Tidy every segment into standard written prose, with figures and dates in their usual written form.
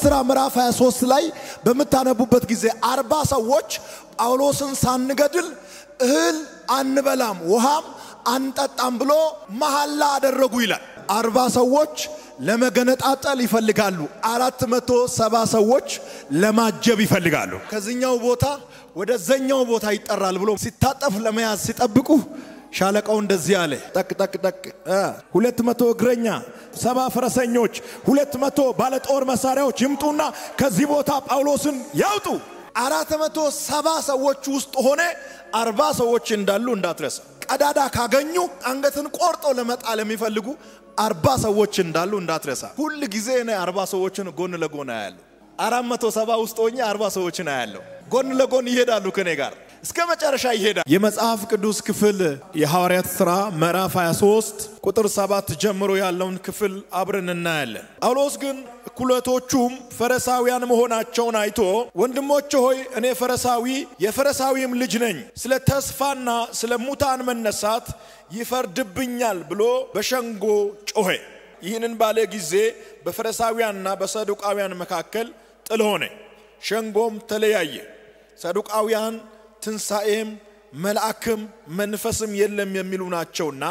ሥራ ምዕራፍ 23 ላይ በመታነቡበት ጊዜ 40 ሰዎች ጳውሎስን ሳንገድል እህል አንበላም ውሃም አንጠጣም ብሎ መሐላ አደረጉ ይላል 40 ሰዎች ለመገነጣጠል ይፈልጋሉ 470 ሰዎች ለማጀብ ይፈልጋሉ ከዚህኛው ቦታ ወደዛኛው ቦታ ይጠራል ብሎ ሲታጠፍ ለመያዝ ሲጠብቁ ሻለቃው እንደዚህ አለ ጠቅ 200 እግረኛ 70 ፈረሰኞች 200 ባለጦር መሳሪያዎች ይምጡና ከዚህ ቦታ ጳውሎስን ያውጡ 470 ሰዎች ውስጥ ሆነ 40 ሰዎች እንዳሉ እንዳትረሳ ቀዳዳ ካገኙ አንገትን ቆርጦ ለመጣል የሚፈልጉ 40 ሰዎች እንዳሉ እንዳትረሳ ሁሉ ጊዜ እኔ 40 ሰዎችን ጎን ለጎን አያለሁ 470 ውስጥ ሆኜ 40 ሰዎችን አያለሁ ጎን ለጎን ይሄዳሉ ከኔ ጋር እስከ መጨረሻ ይሄዳል የመጽሐፍ ቅዱስ ክፍል የሐዋርያት ሥራ ምዕራፍ 23 ቁጥር 7 ጀምሮ ያለውን ክፍል አብረን እናያለን ጳውሎስ ግን ኩለቶቹም ፈሪሳውያን መሆናቸውን አይቶ ወንድሞቼ ሆይ እኔ ፈሪሳዊ የፈሪሳዊም ልጅ ነኝ ስለ ተስፋና ስለ ሙታን መነሳት ይፈርድብኛል ብሎ በሸንጎ ጮኸ ይህንን ባለ ጊዜ በፈሪሳውያንና በሰዱቃውያን መካከል ጥል ሆነ ሸንጎም ተለያየ ሰዱቃውያን ትንሳኤም መልአክም መንፈስም የለም የሚሉ ናቸውና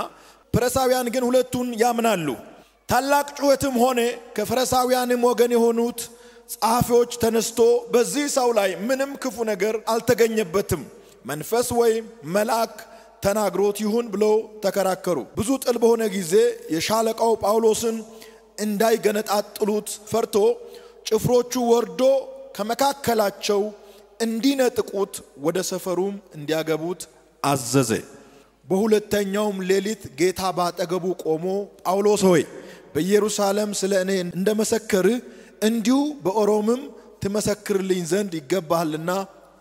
ፈሪሳውያን ግን ሁለቱን ያምናሉ ታላቅ ጩኸትም ሆነ ከፈሪሳውያንም ወገን የሆኑት ጻፊዎች ተነስቶ በዚህ ሰው ላይ ምንም ክፉ ነገር አልተገኘበትም መንፈስ ወይ መልአክ ተናግሮት ይሁን ብሎ ተከራከሩ ብዙ ጥል በሆነ ጊዜ የሻለቃው ጳውሎስን እንዳይገነጣጥሉት ፈርቶ ጭፍሮቹ ወርዶ ከመካከላቸው እንዲነጥቁት ወደ ሰፈሩም እንዲያገቡት አዘዘ በሁለተኛውም ሌሊት ጌታ ባጠገቡ ቆሞ ጳውሎስ ሆይ በኢየሩሳሌም ስለ እኔ እንደመሰከር እንዲሁ በኦሮምም ትመሰክርልኝ ዘንድ ይገባልና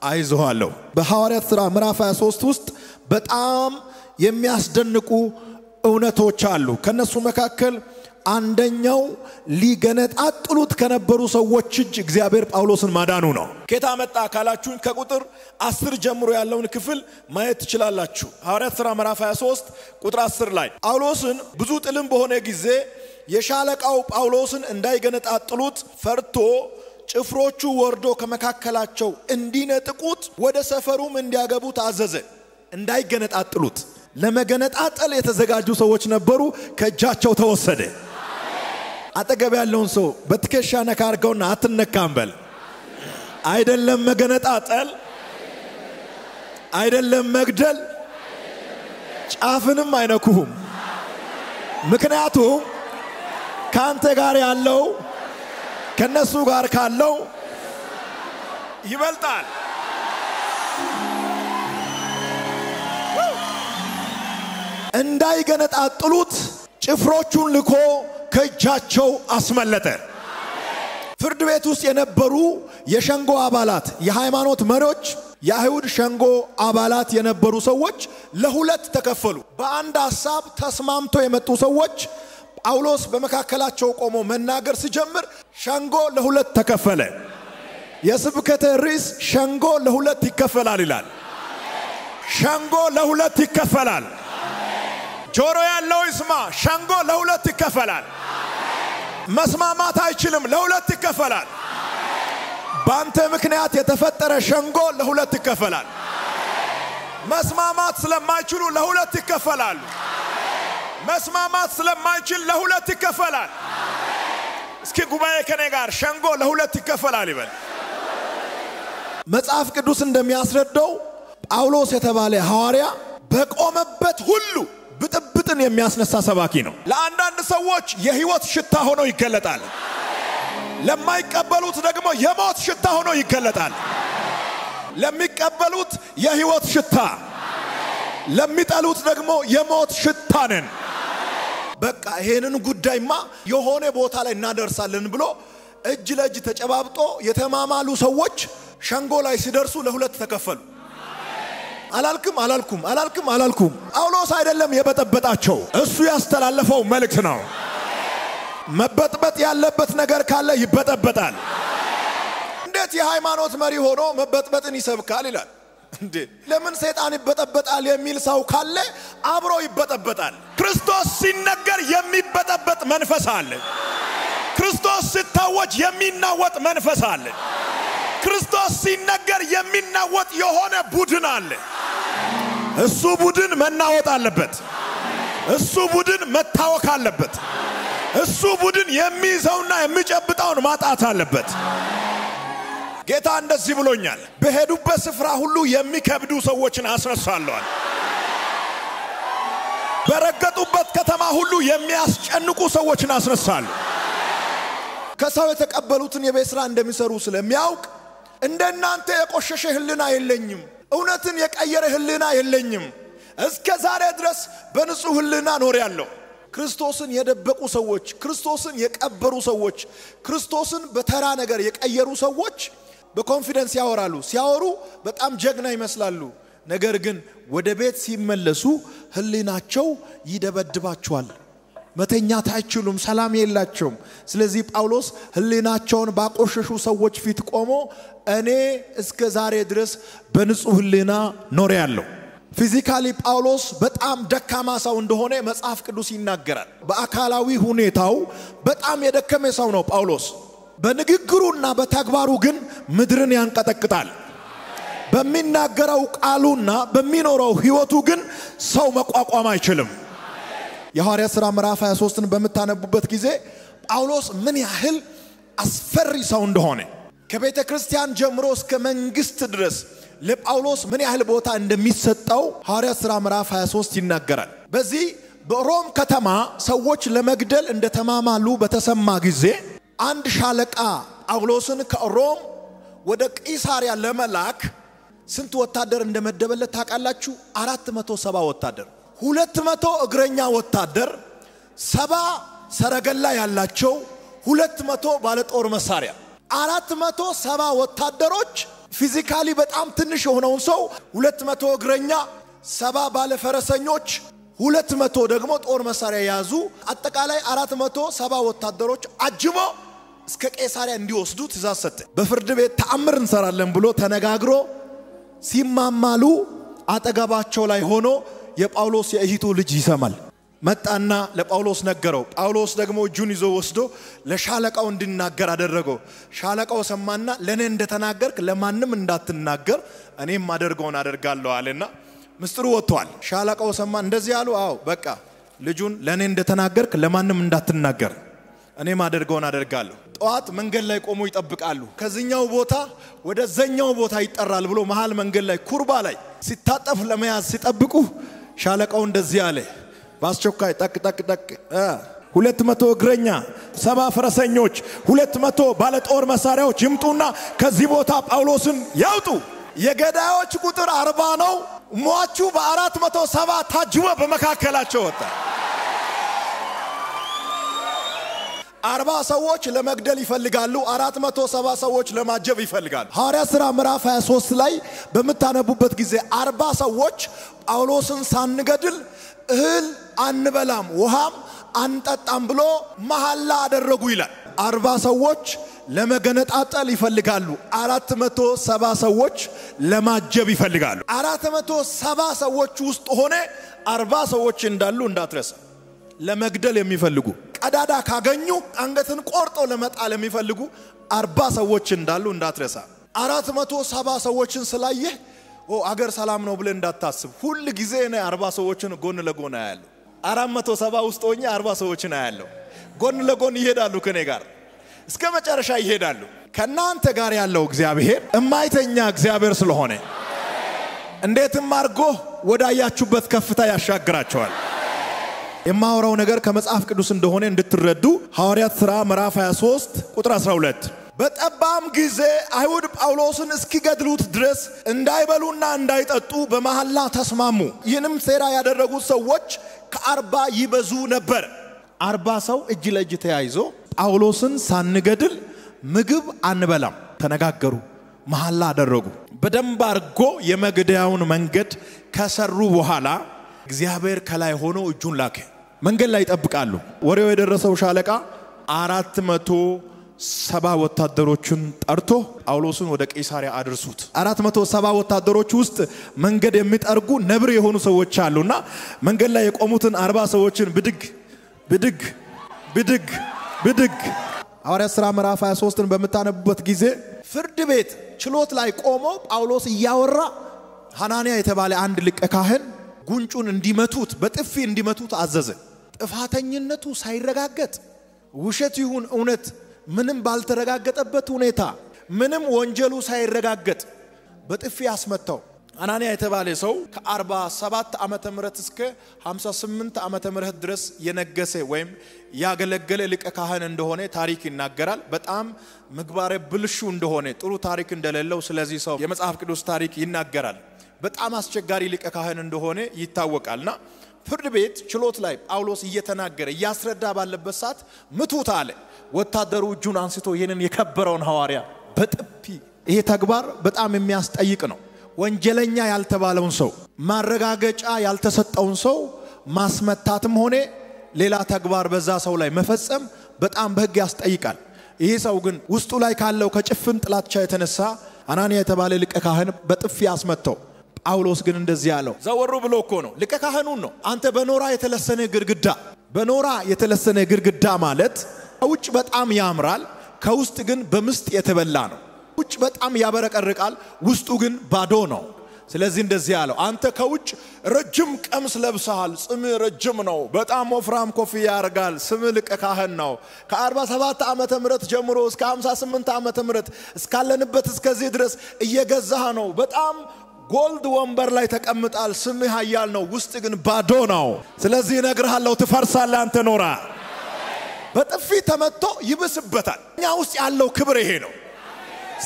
አይዞሃለሁ በሐዋርያት ሥራ ምዕራፍ 23 ውስጥ በጣም የሚያስደንቁ እውነቶች አሉ ከነሱ መካከል አንደኛው ሊገነጣጥሉት ከነበሩ ሰዎች እጅ እግዚአብሔር ጳውሎስን ማዳኑ ነው ከታ መጣ ካላችሁን ከቁጥር 10 ጀምሮ ያለውን ክፍል ማየት ትችላላችሁ ሐዋርያት ሥራ ምዕራፍ 23 ቁጥር 10 ላይ ጳውሎስን ብዙ ጥልም በሆነ ጊዜ የሻለቃው ጳውሎስን እንዳይገነጣጥሉት ፈርቶ ጭፍሮቹ ወርዶ ከመካከላቸው እንዲነጥቁት ወደ ሰፈሩም እንዲያገቡት አዘዘ እንዳይገነጣጥሉት ለመገነጣጠል የተዘጋጁ ሰዎች ነበሩ ከእጃቸው ተወሰደ አጠገብ ያለውን ሰው በትከሻ ነካ አርገውና አትነካም በል አይደለም መገነጣጠል አይደለም መግደል ጫፍንም አይነኩህም ምክንያቱም ካንተ ጋር ያለው ከነሱ ጋር ካለው ይበልጣል እንዳይገነጣጥሉት ጭፍሮቹን ልኮ ከእጃቸው አስመለጠ ፍርድ ቤት ውስጥ የነበሩ የሸንጎ አባላት የሃይማኖት መሪዎች የአይሁድ ሸንጎ አባላት የነበሩ ሰዎች ለሁለት ተከፈሉ በአንድ ሐሳብ ተስማምተው የመጡ ሰዎች ጳውሎስ በመካከላቸው ቆሞ መናገር ሲጀምር ሸንጎ ለሁለት ተከፈለ የስብከተ ርዕስ ሸንጎ ለሁለት ይከፈላል ይላል ሸንጎ ለሁለት ይከፈላል ጆሮ ያለው ይስማ ሸንጎ ለሁለት ይከፈላል መስማማት አይችልም ለሁለት ይከፈላል ባንተ ምክንያት የተፈጠረ ሸንጎ ለሁለት ይከፈላል መስማማት ስለማይችሉ ለሁለት ይከፈላሉ መስማማት ስለማይችል ለሁለት ይከፈላል እስኪ ጉባኤ ከኔ ጋር ሸንጎ ለሁለት ይከፈላል ይበል መጽሐፍ ቅዱስ እንደሚያስረዳው ጳውሎስ የተባለ ሐዋርያ በቆመበት ሁሉ ብጥብጥን የሚያስነሳ ሰባኪ ነው ለአንዳንድ ሰዎች የህይወት ሽታ ሆኖ ይገለጣል ለማይቀበሉት ደግሞ የሞት ሽታ ሆኖ ይገለጣል ለሚቀበሉት የህይወት ሽታ ለሚጠሉት ደግሞ የሞት ሽታ ነን በቃ ይሄንን ጉዳይማ የሆነ ቦታ ላይ እናደርሳለን ብሎ እጅ ለእጅ ተጨባብጦ የተማማሉ ሰዎች ሸንጎ ላይ ሲደርሱ ለሁለት ተከፈሉ አላልኩም ጳውሎስ አይደለም የበጠበጣቸው እሱ ያስተላለፈው መልእክት ነው መበጥበጥ ያለበት ነገር ካለ ይበጠበጣል እንዴት የሃይማኖት መሪ ሆኖ መበጥበጥን ይሰብካል ይላል እንዴ ለምን ሰይጣን ይበጠበጣል የሚል ሰው ካለ አብሮ ይበጠበጣል ክርስቶስ ሲነገር የሚበጠበጥ መንፈስ አለ ክርስቶስ ሲታወጅ የሚናወጥ መንፈስ አለ ክርስቶስ ሲነገር የሚናወጥ የሆነ ቡድን አለ እሱ ቡድን መናወጥ አለበት እሱ ቡድን መታወክ አለበት እሱ ቡድን የሚይዘውና የሚጨብጣውን ማጣት አለበት ጌታ እንደዚህ ብሎኛል በሄዱበት ስፍራ ሁሉ የሚከብዱ ሰዎችን አስነሳለሁ በረገጡበት ከተማ ሁሉ የሚያስጨንቁ ሰዎችን አስነሳለሁ ከሰው የተቀበሉትን የቤት ስራ እንደሚሰሩ ስለሚያውቅ እንደናንተ የቆሸሸ ህልና የለኝም እውነትን የቀየረ ህልና የለኝም እስከ ዛሬ ድረስ በንጹህ ህልና ኖርያለሁ ክርስቶስን የደበቁ ሰዎች ክርስቶስን የቀበሩ ሰዎች ክርስቶስን በተራ ነገር የቀየሩ ሰዎች በኮንፊደንስ ያወራሉ ሲያወሩ በጣም ጀግና ይመስላሉ ነገር ግን ወደ ቤት ሲመለሱ ህሊናቸው ይደበድባቸዋል መተኛት አይችሉም ሰላም የላቸውም ስለዚህ ጳውሎስ ህሊናቸውን ባቆሸሹ ሰዎች ፊት ቆሞ እኔ እስከ ዛሬ ድረስ በንጹህ ህሊና ኖርያለሁ ፊዚካሊ ጳውሎስ በጣም ደካማ ሰው እንደሆነ መጽሐፍ ቅዱስ ይናገራል በአካላዊ ሁኔታው በጣም የደከመ ሰው ነው ጳውሎስ በንግግሩና በተግባሩ ግን ምድርን ያንቀጠቅጣል በሚናገረው ቃሉና በሚኖረው ህይወቱ ግን ሰው መቋቋም አይችልም የሐዋርያት ሥራ ምዕራፍ 23ን በመታነቡበት ጊዜ ጳውሎስ ምን ያህል አስፈሪ ሰው እንደሆነ ከቤተ ክርስቲያን ጀምሮ እስከ መንግስት ድረስ ለጳውሎስ ምን ያህል ቦታ እንደሚሰጠው ሐዋርያት ሥራ ምዕራፍ 23 ይናገራል በዚህ በሮም ከተማ ሰዎች ለመግደል እንደተማማሉ በተሰማ ጊዜ አንድ ሻለቃ ጳውሎስን ከሮም ወደ ቂሳሪያ ለመላክ ስንት ወታደር እንደመደበለት ታውቃላችሁ 470 ወታደር 200 እግረኛ ወታደር 70 ሰረገላ ያላቸው 200 ባለ ጦር መሳሪያ 470 ወታደሮች ፊዚካሊ በጣም ትንሽ የሆነውን ሰው 200 እግረኛ 70 ባለ ፈረሰኞች 200 ደግሞ ጦር መሳሪያ ያዙ አጠቃላይ 470 ወታደሮች አጅቦ እስከ ቄሳሪያ እንዲወስዱ ትእዛዝ ሰጠ በፍርድ ቤት ተአምር እንሰራለን ብሎ ተነጋግሮ ሲማማሉ አጠገባቸው ላይ ሆኖ የጳውሎስ የእህቱ ልጅ ይሰማል መጣና ለጳውሎስ ነገረው ጳውሎስ ደግሞ እጁን ይዞ ወስዶ ለሻለቃው እንዲናገር አደረገው ሻለቃው ሰማና ለኔ እንደተናገርክ ለማንም እንዳትናገር እኔም አደርገውን አደርጋለሁ አለና ምስጥሩ ወጥቷል ሻለቃው ሰማ እንደዚህ ያሉ አው በቃ ልጁን ለኔ እንደተናገርክ ለማንም እንዳትናገር እኔም አደርገውን አደርጋለሁ ጧት መንገድ ላይ ቆሞ ይጠብቃሉ ከዚህኛው ቦታ ወደ ዘኛው ቦታ ይጠራል ብሎ መሃል መንገድ ላይ ኩርባ ላይ ሲታጠፍ ለመያዝ ሲጠብቁ ሻለቃው እንደዚህ አለ ባስቸኳይ ጠቅ 200 እግረኛ 70 ፈረሰኞች 200 ባለ ጦር መሳሪያዎች ይምጡና ከዚህ ቦታ ጳውሎስን ያውጡ የገዳዮች ቁጥር 40 ነው ሟቹ በ470 ታጅቦ በመካከላቸው ወጣ 40 ሰዎች ለመግደል ይፈልጋሉ 470 ሰዎች ለማጀብ ይፈልጋሉ ሐዋርያት ሥራ ምዕራፍ 23 ላይ በመታነቡበት ጊዜ 40 ሰዎች ጳውሎስን ሳንገድል እህል አንበላም ውሃም አንጠጣም ብሎ መሐላ አደረጉ ይላል 40 ሰዎች ለመገነጣጠል ይፈልጋሉ 470 ሰዎች ለማጀብ ይፈልጋሉ 470 ሰዎች ውስጥ ሆነ 40 ሰዎች እንዳሉ እንዳትረሳ ለመግደል የሚፈልጉ ቀዳዳ ካገኙ አንገትን ቆርጦ ለመጣል የሚፈልጉ 40 ሰዎች እንዳሉ እንዳትረሳ 470 ሰዎችን ስላየ አገር ሰላም ነው ብለ እንዳታስብ ሁሉ ጊዜ እኔ 40 ሰዎችን ጎን ለጎን አያለሁ 470 ውስጥ ሆኜ 40 ሰዎችን አያለሁ ጎን ለጎን ይሄዳሉ ከኔ ጋር እስከ መጨረሻ ይሄዳሉ ከናንተ ጋር ያለው እግዚአብሔር እማይተኛ እግዚአብሔር ስለሆነ እንዴትም አርጎ ወዳያችሁበት ከፍታ ያሻግራቸዋል የማወራው ነገር ከመጽሐፍ ቅዱስ እንደሆነ እንድትረዱ ሐዋርያት ሥራ ምዕራፍ 23 ቁጥር 12 በጠባም ጊዜ አይሁድ ጳውሎስን እስኪገድሉት ድረስ እንዳይበሉና እንዳይጠጡ በመሐላ ተስማሙ ይህንም ሴራ ያደረጉት ሰዎች ከ40 ይበዙ ነበር 40 ሰው እጅ ለእጅ ተያይዞ ጳውሎስን ሳንገድል ምግብ አንበላም ተነጋገሩ መሐላ አደረጉ በደንብ አርጎ የመግደያውን መንገድ ከሰሩ በኋላ እግዚአብሔር ከላይ ሆኖ እጁን ላከ መንገድ ላይ ይጠብቃሉ ወሬው የደረሰው ሻለቃ 470 ወታደሮችን ጠርቶ ጳውሎስን ወደ ቄሳሪያ አድርሱት 470 ወታደሮች ውስጥ መንገድ የሚጠርጉ ነብር የሆኑ ሰዎች አሉና መንገድ ላይ የቆሙትን 40 ሰዎችን ብድግ ሐዋርያት ሥራ ምዕራፍ 23ን በመታነቡበት ጊዜ ፍርድ ቤት ችሎት ላይ ቆሞ ጳውሎስ እያወራ ሐናንያ የተባለ አንድ ሊቀ ካህን ጉንጩን እንዲመቱት በጥፊ እንዲመቱት አዘዘ። ጥፋተኝነቱ ሳይረጋገጥ ውሸት ይሁን እውነት ምንም ባልተረጋገጠበት ሁኔታ ምንም ወንጀሉ ሳይረጋገጥ በጥፊ አስመታው። ሐናንያ የተባለ ሰው ከ47 ዓመተ ምህረት እስከ 58 ዓመተ ምህረት ድረስ የነገሰ ወይም ያገለገለ ሊቀ ካህን እንደሆነ ታሪክ ይናገራል። በጣም ምግባረ ብልሹ እንደሆነ ጥሩ ታሪክ እንደሌለው ስለዚህ ሰው የመጽሐፍ ቅዱስ ታሪክ ይናገራል። በጣም አስቸጋሪ ሊቀ ካህን እንደሆነ ይታወቃልና ፍርድ ቤት ችሎት ላይ ጳውሎስ እየተናገረ ያስረዳ ባለበት ሰዓት ምቱት አለ። ወታደሩ እጁን አንስቶ ይሄንን የከበረውን ሐዋርያ በጥፊ ይሄ ተግባር በጣም የሚያስጠይቅ ነው። ወንጀለኛ ያልተባለውን ሰው ማረጋገጫ ያልተሰጠውን ሰው ማስመታትም ሆነ ሌላ ተግባር በዛ ሰው ላይ መፈጸም በጣም በሕግ ያስጠይቃል። ይሄ ሰው ግን ውስጡ ላይ ካለው ከጭፍን ጥላቻ የተነሳ ሐናንያ የተባለ ሊቀ ካህን በጥፊ አስመታው። ጳውሎስ ግን እንደዚህ ያለው ዘወሩ ብሎ እኮ ነው ሊቀ ካህኑን ነው። አንተ በኖራ የተለሰነ ግድግዳ በኖራ የተለሰነ ግድግዳ ማለት ከውጭ በጣም ያምራል ከውስጥ ግን በምስጥ የተበላ ነው። ውጭ በጣም ያበረቀርቃል ውስጡ ግን ባዶ ነው። ስለዚህ እንደዚህ ያለው አንተ ከውጭ ረጅም ቀሚስ ለብሰሃል ጽም ረጅም ነው በጣም ወፍራም ኮፍያ ያርጋል ስም ሊቀ ካህን ነው ከ47 ዓመተ ምህረት ጀምሮ እስከ 58 ዓመተ ምህረት እስካለንበት እስከዚህ ድረስ እየገዛህ ነው በጣም ጎልድ ወንበር ላይ ተቀምጣል ስም ኃያል ነው ውስጥ ግን ባዶ ነው። ስለዚህ ነግርሃለሁ ትፈርሳለህ አንተ ኖራ። በጥፊ ተመቶ ይብስበታል። እኛ ውስጥ ያለው ክብር ይሄ ነው።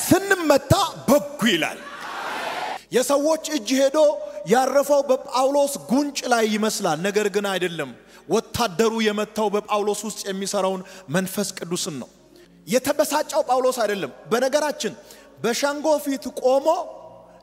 ስንመታ በጉ ይላል። የሰዎች እጅ ሄዶ ያረፈው በጳውሎስ ጉንጭ ላይ ይመስላል ነገር ግን አይደለም። ወታደሩ የመታው በጳውሎስ ውስጥ የሚሰራውን መንፈስ ቅዱስን ነው። የተበሳጨው ጳውሎስ አይደለም። በነገራችን በሸንጎ ፊት ቆሞ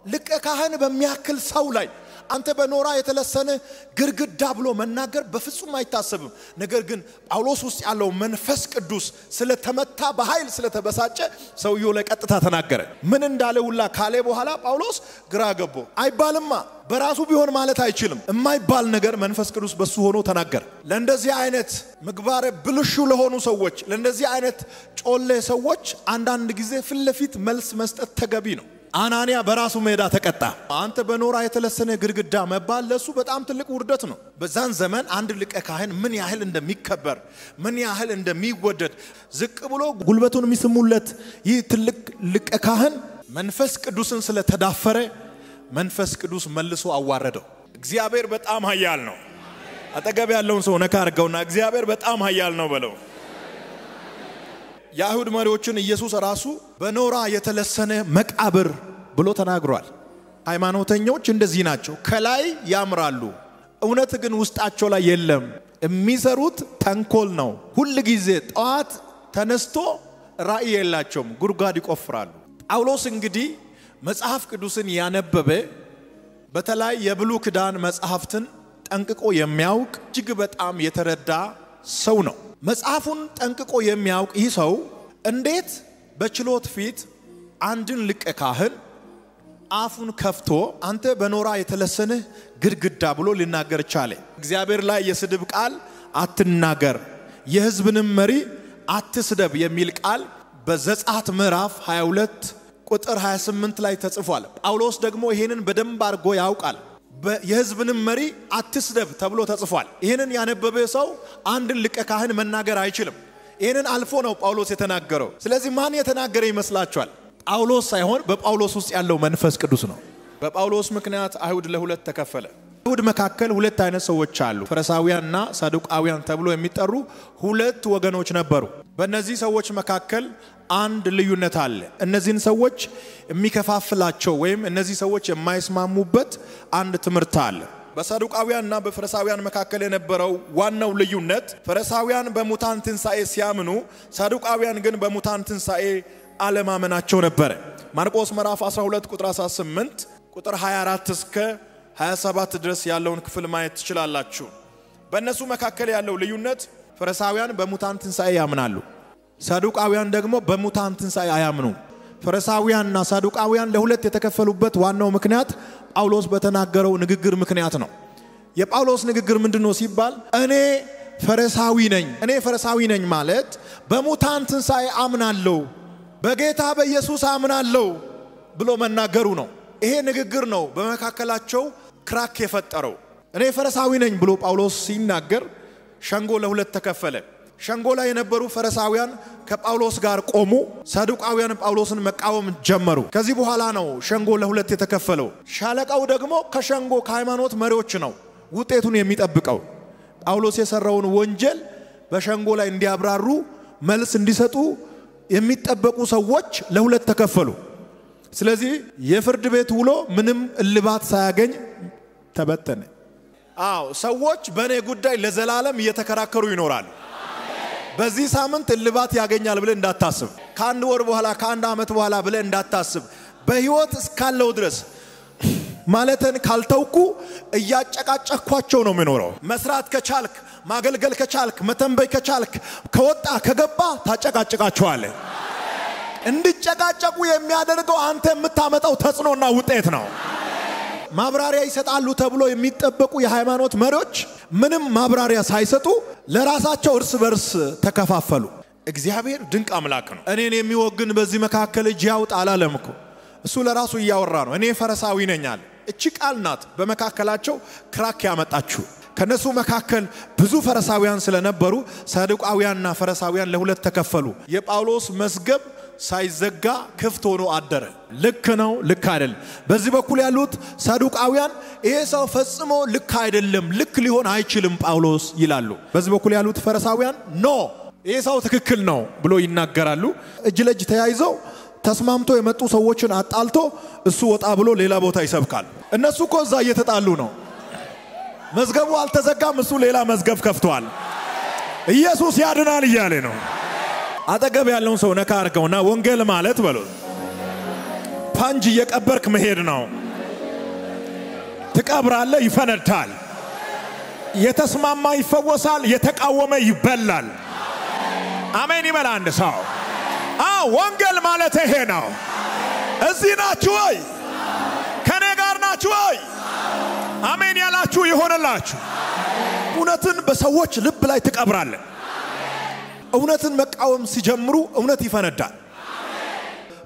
ሊቀ ካህን በሚያክል ሰው ላይ አንተ በኖራ የተለሰነ ግድግዳ ብሎ መናገር በፍጹም አይታሰብም። ነገር ግን ጳውሎስ ውስጥ ያለው መንፈስ ቅዱስ ስለተመታ በኃይል ስለተበሳጨ ሰውየው ላይ ቀጥታ ተናገረ። ምን እንዳለ ሁላ ካለ በኋላ ጳውሎስ ግራ ገባው። አይባልማ በራሱ ቢሆን ማለት አይችልም። የማይባል ነገር መንፈስ ቅዱስ በሱ ሆኖ ተናገረ። ለእንደዚህ አይነት ምግባረ ብልሹ ለሆኑ ሰዎች ለእንደዚህ አይነት ጮሌ ሰዎች አንዳንድ ጊዜ ፊት ለፊት መልስ መስጠት ተገቢ ነው። ሐናንያ በራሱ ሜዳ ተቀጣ። አንተ በኖራ የተለሰነ ግድግዳ መባል ለሱ በጣም ትልቅ ውርደት ነው። በዛን ዘመን አንድ ሊቀ ካህን ምን ያህል እንደሚከበር ምን ያህል እንደሚወደድ ዝቅ ብሎ ጉልበቱን የሚስሙለት ይህ ትልቅ ሊቀ ካህን መንፈስ ቅዱስን ስለተዳፈረ መንፈስ ቅዱስ መልሶ አዋረደው። እግዚአብሔር በጣም ኃያል ነው። አጠገብ ያለውን ሰው ነካ አድርገውና እግዚአብሔር በጣም ኃያል ነው በለው። የአይሁድ መሪዎችን ኢየሱስ ራሱ በኖራ የተለሰነ መቃብር ብሎ ተናግሯል። ሃይማኖተኞች እንደዚህ ናቸው። ከላይ ያምራሉ እውነት ግን ውስጣቸው ላይ የለም። የሚሰሩት ተንኮል ነው። ሁሉ ጊዜ ጠዋት ተነስቶ ራእይ የላቸውም ጉድጓድ ይቆፍራሉ። ጳውሎስ እንግዲህ መጽሐፍ ቅዱስን ያነበበ በተለይ የብሉይ ኪዳን መጽሐፍትን ጠንቅቆ የሚያውቅ እጅግ በጣም የተረዳ ሰው ነው። መጽሐፉን ጠንቅቆ የሚያውቅ ይህ ሰው እንዴት በችሎት ፊት አንድን ሊቀ ካህን አፉን ከፍቶ አንተ በኖራ የተለሰነ ግድግዳ ብሎ ሊናገር ቻለ? እግዚአብሔር ላይ የስድብ ቃል አትናገር የሕዝብንም መሪ አትስደብ የሚል ቃል በዘጸአት ምዕራፍ 22 ቁጥር 28 ላይ ተጽፏል። ጳውሎስ ደግሞ ይሄንን በደንብ አድርጎ ያውቃል። የሕዝብንም መሪ አትስደብ ተብሎ ተጽፏል። ይሄንን ያነበበ ሰው አንድን ሊቀ ካህን መናገር አይችልም። ይሄንን አልፎ ነው ጳውሎስ የተናገረው። ስለዚህ ማን የተናገረ ይመስላችኋል? ጳውሎስ ሳይሆን በጳውሎስ ውስጥ ያለው መንፈስ ቅዱስ ነው። በጳውሎስ ምክንያት አይሁድ ለሁለት ተከፈለ። አይሁድ መካከል ሁለት አይነት ሰዎች አሉ። ፈሪሳውያንና ሰዱቃውያን ተብሎ የሚጠሩ ሁለት ወገኖች ነበሩ። በእነዚህ ሰዎች መካከል አንድ ልዩነት አለ። እነዚህን ሰዎች የሚከፋፍላቸው ወይም እነዚህ ሰዎች የማይስማሙበት አንድ ትምህርት አለ። በሰዱቃውያንና በፈሪሳውያን መካከል የነበረው ዋናው ልዩነት ፈሪሳውያን በሙታን ትንሣኤ ሲያምኑ ሰዱቃውያን ግን በሙታን ትንሣኤ አለማመናቸው ነበር። ማርቆስ ምዕራፍ 12 ቁጥር 18 ቁጥር 24 እስከ 27 ድረስ ያለውን ክፍል ማየት ትችላላችሁ። በእነሱ መካከል ያለው ልዩነት ፈሪሳውያን በሙታን ትንሣኤ ያምናሉ፣ ሰዱቃውያን ደግሞ በሙታን ትንሣኤ አያምኑ። ፈሪሳውያንና ሰዱቃውያን ለሁለት የተከፈሉበት ዋናው ምክንያት ጳውሎስ በተናገረው ንግግር ምክንያት ነው። የጳውሎስ ንግግር ምንድነው ሲባል እኔ ፈሪሳዊ ነኝ እኔ ፈሪሳዊ ነኝ ማለት በሙታን ትንሣኤ አምናለሁ በጌታ በኢየሱስ አምናለሁ ብሎ መናገሩ ነው ይሄ ንግግር ነው በመካከላቸው ክራክ የፈጠረው እኔ ፈሪሳዊ ነኝ ብሎ ጳውሎስ ሲናገር ሸንጎ ለሁለት ተከፈለ ሸንጎ ላይ የነበሩ ፈሪሳውያን ከጳውሎስ ጋር ቆሙ ሰዱቃውያን ጳውሎስን መቃወም ጀመሩ ከዚህ በኋላ ነው ሸንጎ ለሁለት የተከፈለው ሻለቃው ደግሞ ከሸንጎ ከሃይማኖት መሪዎች ነው ውጤቱን የሚጠብቀው ጳውሎስ የሰራውን ወንጀል በሸንጎ ላይ እንዲያብራሩ መልስ እንዲሰጡ የሚጠበቁ ሰዎች ለሁለት ተከፈሉ ስለዚህ የፍርድ ቤት ውሎ ምንም እልባት ሳያገኝ ተበተነ ሰዎች በኔ ጉዳይ ለዘላለም እየተከራከሩ ይኖራሉ በዚህ ሳምንት እልባት ያገኛል ብለ እንዳታስብ ከአንድ ወር በኋላ ከአንድ አመት በኋላ ብለ እንዳታስብ በህይወት እስካለው ድረስ ማለትን ካልተውኩ እያጨቃጨኳቸው ነው የሚኖረው መስራት ከቻልክ ማገልገል ከቻልክ መተንበይ ከቻልክ ከወጣ ከገባ ታጨቃጨቃቸዋለህ እንድጨቃጨቁ የሚያደርገው አንተ የምታመጣው ተጽኖና ውጤት ነው ማብራሪያ ይሰጣሉ ተብሎ የሚጠበቁ የሃይማኖት መሪዎች ምንም ማብራሪያ ሳይሰጡ ለራሳቸው እርስ በርስ ተከፋፈሉ እግዚአብሔር ድንቅ አምላክ ነው እኔን የሚወግን በዚህ መካከል እጅ ያውጣ አላለምኩ እሱ ለራሱ ያወራ ነው እኔ ፈሪሳዊ ነኝ አለ እቺ ቃል ናት በመካከላቸው ክራክ ያመጣችሁ ከነሱ መካከል ብዙ ፈሪሳውያን ስለነበሩ ሰዱቃውያንና ፈሪሳውያን ለሁለት ተከፈሉ የጳውሎስ መስገብ ሳይዘጋ ክፍት ሆኖ አደረ ልክ ነው ልክ አይደል በዚህ በኩል ያሉት ሰዱቃውያን ይሄ ሰው ፈጽሞ ልክ አይደለም ልክ ሊሆን አይችልም ጳውሎስ ይላሉ በዚህ በኩል ያሉት ፈሪሳውያን ኖ ይሄ ሰው ትክክል ነው ብሎ ይናገራሉ እጅ ለእጅ ተያይዘው ተስማምቶ የመጡ ሰዎችን አጣልቶ እሱ ወጣ ብሎ ሌላ ቦታ ይሰብካል እነሱ እኮ እዛ እየተጣሉ ነው መዝገቡ አልተዘጋም እሱ ሌላ መዝገብ ከፍቷል ኢየሱስ ያድናል ይያለ ነው አጠገብ ያለውን ሰው ነካ አርገውና ወንጌል ማለት በሉ ፓንጅ እየቀበርክ መሄድ ነው ትቀብራለህ ይፈነዳል የተስማማ ይፈወሳል የተቃወመ ይበላል አሜን ይበል አንድ ሰው ወንጌል ማለት ይሄ ነው እዚህ ናችሁ ወይ ከኔ ጋር ናችሁ ወይ አሜን ያላችሁ ይሆንላችሁ እውነትን በሰዎች ልብ ላይ ትቀብራለህ እውነትን መቃወም ሲጀምሩ እውነት ይፈነዳል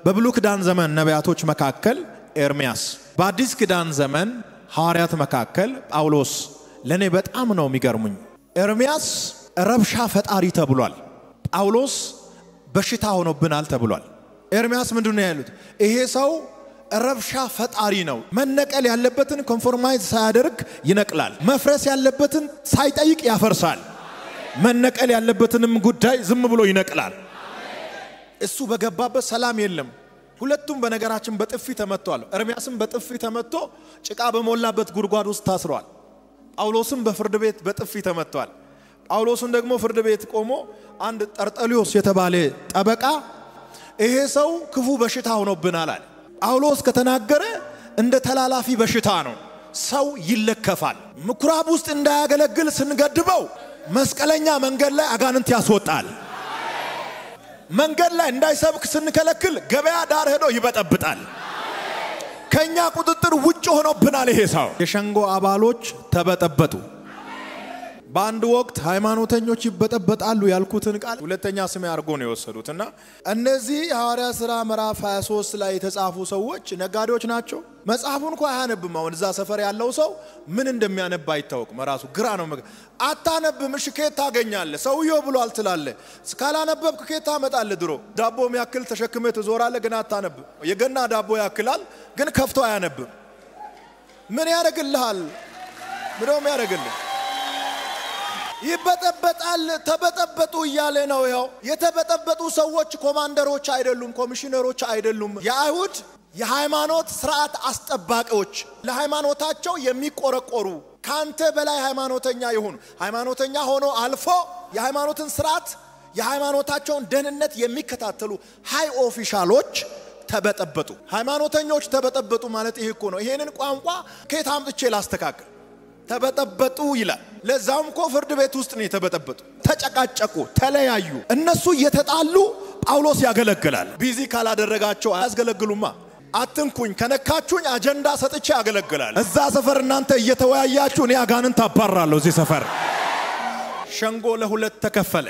በብሉይ ኪዳን ዘመን ነቢያቶች መካከል ኤርሚያስ በአዲስ ኪዳን ዘመን ሐዋርያት መካከል ጳውሎስ ለኔ በጣም ነው የሚገርሙኝ ኤርሚያስ ረብሻ ፈጣሪ ተብሏል ጳውሎስ በሽታ ሆኖብናል ተብሏል ኤርሚያስ ምንድነው ያሉት ይሄ ሰው ረብሻ ፈጣሪ ነው መነቀል ያለበትን ኮንፎርማይዝ ሳያደርግ ይነቅላል መፍረስ ያለበትን ሳይጠይቅ ያፈርሳል መነቀል ያለበትንም ጉዳይ ዝም ብሎ ይነቅላል እሱ በገባበት ሰላም የለም ሁለቱም በነገራችን በጥፊ ተመቷል ኤርሚያስም በጥፊ ተመቶ ጭቃ በመላበት ጉድጓድ ውስጥ ታስሯል ጳውሎስም በፍርድ ቤት በጥፊ ተመቷል ጳውሎስን ደግሞ ፍርድ ቤት ቆሞ አንድ ጠርጠሊዮስ የተባለ ጠበቃ ይሄ ሰው ክፉ በሽታ ሆኖብናል አለ ጳውሎስ ከተናገረ እንደ ተላላፊ በሽታ ነው ሰው ይለከፋል ምኩራብ ውስጥ እንዳያገለግል ስንገድበው መስቀለኛ መንገድ ላይ አጋንንት ያስወጣል መንገድ ላይ እንዳይሰብክ ስንከለክል ገበያ ዳር ሄዶ ይበጠብጣል ከኛ ቁጥጥር ውጭ ሆኖብናል ይሄ ሰው የሸንጎ አባሎች ተበጠበጡ በአንድ ወቅት ሃይማኖተኞች ይበጠበጣሉ ያልኩትን ቃል ሁለተኛ ስም ያርጎ ነው የወሰዱትና እነዚህ ሐዋርያ ሥራ ምዕራፍ 23 ላይ የተጻፉ ሰዎች ነጋዴዎች ናቸው መጽሐፉን እንኳን አያነብም አሁን እዛ ሰፈር ያለው ሰው ምን እንደሚያነብ አይታወቅም ራሱ ግራ ነው አታነብም እሺ ከየት ታገኛለህ ሰውየው ብሏል ትላለህ ስካላነበብክ ከየት ታመጣለህ ድሮ ዳቦ የሚያክል ተሸክመህ ትዞራለህ ግን አታነብም የገና ዳቦ ያክላል ግን ከፍቶ አያነብም ምን ያደርግልሃል ምንም ያደርግልህ ይበጠበጣል ተበጠበጡ እያለ ነው ያው የተበጠበጡ ሰዎች ኮማንደሮች አይደሉም ኮሚሽነሮች አይደሉም የአይሁድ የሃይማኖት ሥርዓት አስጠባቂዎች ለሃይማኖታቸው የሚቆረቆሩ ካንተ በላይ ሃይማኖተኛ ይሁን ሃይማኖተኛ ሆኖ አልፎ የሃይማኖትን ሥርዓት የሃይማኖታቸውን ደህንነት የሚከታተሉ ሃይ ኦፊሻሎች ተበጠበጡ ሃይማኖተኞች ተበጠበጡ ማለት ይሄ እኮ ነው ይሄንን ቋንቋ ከየት አምጥቼ ላስተካክል ተበጠበጡ ይላል ለዛም እኮ ፍርድ ቤት ውስጥ ነው የተበጠበጡ ተጨቃጨቁ ተለያዩ እነሱ እየተጣሉ ጳውሎስ ያገለግላል ቢዚ ካላደረጋቸው አያስገለግሉማ አትንኩኝ ከነካችሁኝ አጀንዳ ሰጥቼ ያገለግላል እዛ ሰፈር እናንተ እየተወያያችሁ እኔ አጋንንት አባራለሁ እዚህ ሰፈር ሸንጎ ለሁለት ተከፈለ